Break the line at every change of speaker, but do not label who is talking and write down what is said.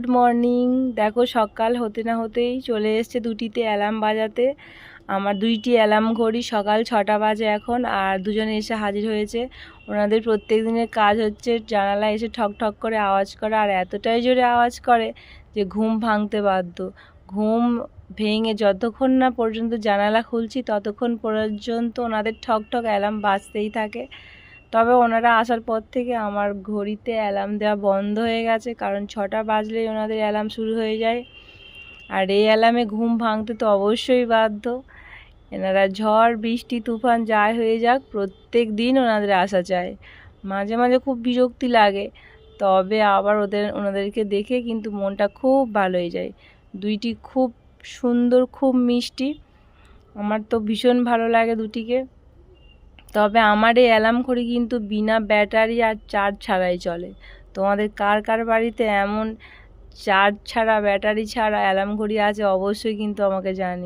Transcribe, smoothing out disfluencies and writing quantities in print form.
Good morning. দেখো সকাল হতে না হতেই চলে এসছে দুটিতে অ্যালার্ম বাজাতে। আমার দুইটি অ্যালার্ম ঘড়ি, সকাল 6টা বাজে এখন, আর দুজনে এসে হাজির হয়েছে। ওনাদের প্রত্যেক দিনের কাজ হচ্ছে জানালায় এসে ঠক ঠক করে আওয়াজ করা, আর এতটাই জোরে আওয়াজ করে যে ঘুম ভাঙতে বাধ্য। ঘুম ভেঙে যতক্ষণ না পর্যন্ত জানালা খুলছি ততক্ষণ পর্যন্ত ওনাদের ঠক ঠক অ্যালার্ম বাজতেই থাকে। তবে ওনারা আসার পর থেকে আমার ঘড়িতে অ্যালার্ম দেওয়া বন্ধ হয়ে গেছে, কারণ 6টা বাজলেই ওনাদের অ্যালার্ম শুরু হয়ে যায়। আর এই অ্যালার্মে ঘুম ভাঙতে তো অবশ্যই বাধ্য। এনারা ঝড় বৃষ্টি তুফান যাই হয়ে যাক, প্রত্যেক দিন ওনাদের আসা চাই। মাঝে মাঝে খুব বিরক্তি লাগে, তবে আবার ওনাদেরকে দেখে কিন্তু মনটা খুব ভালো হয়ে যায়। দুইটি খুব সুন্দর, খুব মিষ্টি, আমার তো ভীষণ ভালো লাগে দুটিকে। তবে আমার এই অ্যালার্ম ঘড়ি কিন্তু বিনা ব্যাটারি আর চার্জ ছাড়াই চলে। তোমাদের কার কার বাড়িতে এমন চার্জ ছাড়া, ব্যাটারি ছাড়া অ্যালার্ম ঘড়ি আছে অবশ্যই কিন্তু আমাকে জানি।